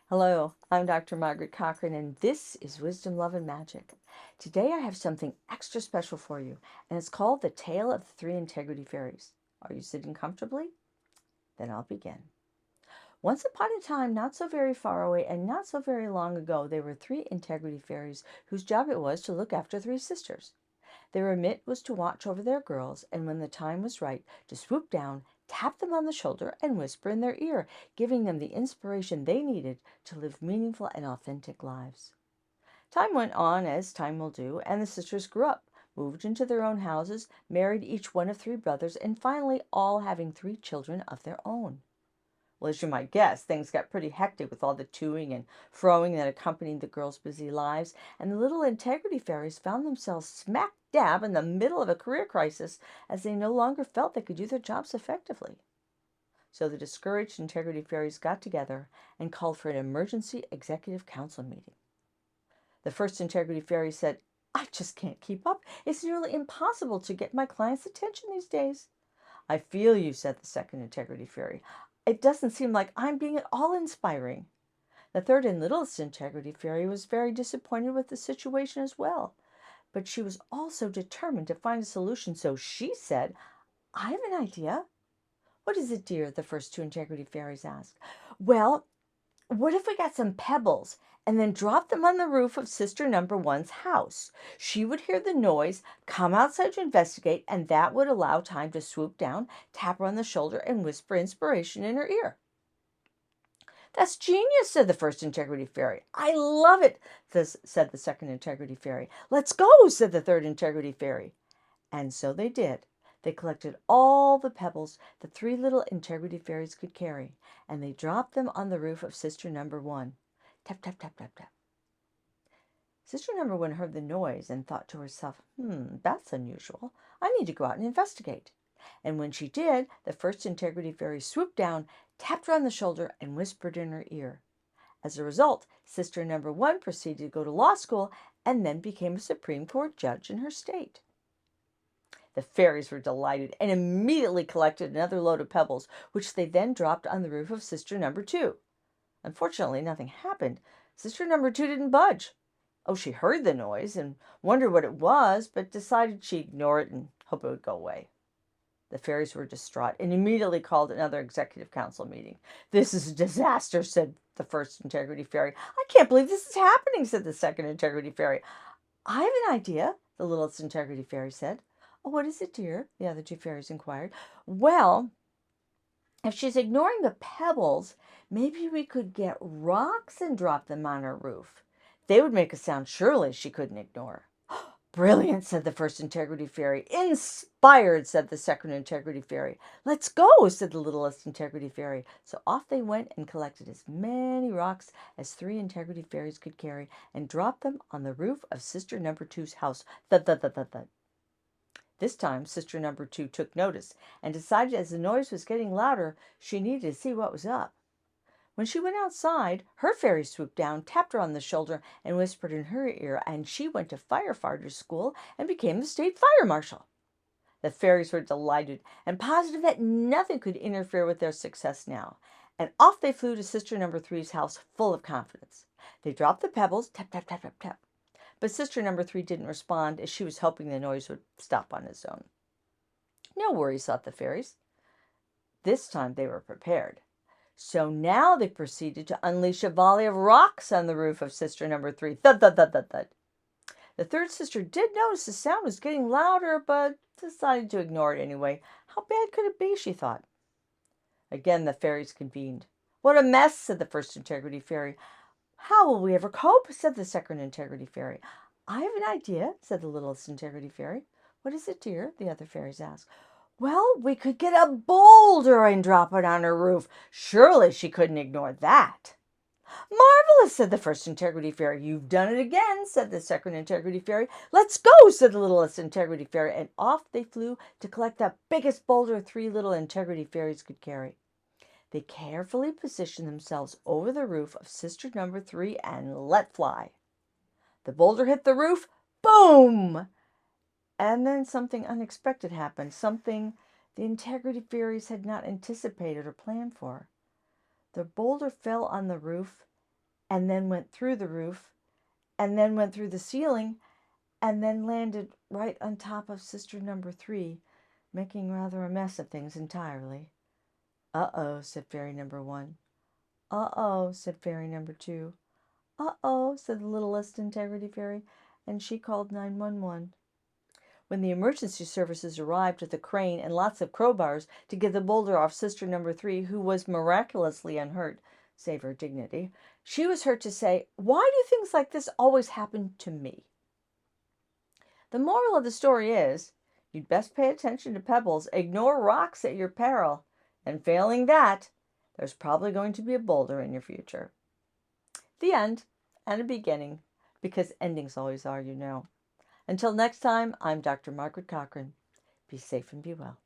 Hello, I'm Dr. Margaret Cochran, and this is Wisdom, Love, and Magic. Today I have something extra special for you, and it's called The Tale of the Three Integrity Fairies. Are you sitting comfortably? Then I'll begin. Once upon a time, not so very far away and not so very long ago, there were three integrity fairies whose job it was to look after three sisters. Their remit was to watch over their girls, and when the time was right, to swoop down, tap them on the shoulder, and whisper in their ear, giving them the inspiration they needed to live meaningful and authentic lives. Time went on, as time will do, and the sisters grew up, moved into their own houses, married each one of three brothers, and finally all having three children of their own. Well, as you might guess, things got pretty hectic with all the toing and froing that accompanied the girls' busy lives, and the little integrity fairies found themselves smack dab in the middle of a career crisis as they no longer felt they could do their jobs effectively. So the discouraged integrity fairies got together and called for an emergency executive council meeting. The first integrity fairy said, "I just can't keep up. It's nearly impossible to get my clients' attention these days." "I feel you," said the second integrity fairy. "It doesn't seem like I'm being at all inspiring." The third and littlest integrity fairy was very disappointed with the situation as well. But she was also determined to find a solution, so she said, "I have an idea." "What is it, dear?" the first two integrity fairies asked. "Well, what if we got some pebbles and then dropped them on the roof of Sister Number One's house? She would hear the noise, come outside to investigate, and that would allow time to swoop down, tap her on the shoulder, and whisper inspiration in her ear." "That's genius," said the first integrity fairy. "I love it," said the second integrity fairy. "Let's go," said the third integrity fairy. And so they did. They collected all the pebbles the three little integrity fairies could carry, and they dropped them on the roof of Sister Number One. Tap, tap, tap, tap, tap. Sister Number One heard the noise and thought to herself, that's unusual. I need to go out and investigate." And when she did, the first integrity fairy swooped down, tapped her on the shoulder, and whispered in her ear. As a result, Sister Number One proceeded to go to law school and then became a Supreme Court judge in her state. The fairies were delighted and immediately collected another load of pebbles, which they then dropped on the roof of Sister Number Two. Unfortunately, nothing happened. Sister Number Two didn't budge. Oh, she heard the noise and wondered what it was, but decided she'd ignore it and hope it would go away. The fairies were distraught and immediately called another executive council meeting. "This is a disaster," said the first integrity fairy. "I can't believe this is happening," said the second integrity fairy. "I have an idea," the littlest integrity fairy said. "Oh, what is it, dear?" the other two fairies inquired. "Well, if she's ignoring the pebbles, maybe we could get rocks and drop them on her roof. They would make a sound surely she couldn't ignore." "Brilliant," said the first integrity fairy. "Inspired," said the second integrity fairy. "Let's go," said the littlest integrity fairy. So off they went and collected as many rocks as three integrity fairies could carry and dropped them on the roof of Sister Number Two's house. Thud, thud, thud, thud, thud. This time, Sister Number Two took notice and decided as the noise was getting louder, she needed to see what was up. When she went outside, her fairy swooped down, tapped her on the shoulder, and whispered in her ear, and she went to firefighter school and became the state fire marshal. The fairies were delighted and positive that nothing could interfere with their success now, and off they flew to Sister Number Three's house full of confidence. They dropped the pebbles, tap, tap, tap, tap, tap. But Sister Number Three didn't respond, as she was hoping the noise would stop on its own. No worries, thought the fairies. This time they were prepared. So now they proceeded to unleash a volley of rocks on the roof of Sister Number Three. Thud, thud, thud, thud, thud. The third sister did notice the sound was getting louder, but decided to ignore it anyway. How bad could it be, she thought. Again the fairies convened. "What a mess," said the first integrity fairy. "How will we ever cope?" said the second integrity fairy. "I have an idea," said the littlest integrity fairy. "What is it, dear?" the other fairies asked. "Well, we could get a boulder and drop it on her roof. Surely she couldn't ignore that." "Marvelous," said the first integrity fairy. "You've done it again," said the second integrity fairy. "Let's go," said the littlest integrity fairy, and off they flew to collect the biggest boulder three little integrity fairies could carry. They carefully positioned themselves over the roof of Sister Number Three and let fly. The boulder hit the roof. Boom! And then something unexpected happened, something the integrity fairies had not anticipated or planned for. The boulder fell on the roof and then went through the roof, and then went through the ceiling, and then landed right on top of sister number 3, making rather a mess of things entirely. "Uh-oh," said fairy number 1. "Uh-oh," said fairy number 2. "Uh-oh," said the littlest integrity fairy, and she called 911. When the emergency services arrived with a crane and lots of crowbars to get the boulder off sister number 3, who was miraculously unhurt, save her dignity, she was heard to say, "Why do things like this always happen to me?" The moral of the story is, you'd best pay attention to pebbles, ignore rocks at your peril, and failing that, there's probably going to be a boulder in your future. The end and a beginning, because endings always are, you know. Until next time, I'm Dr. Margaret Cochran. Be safe and be well.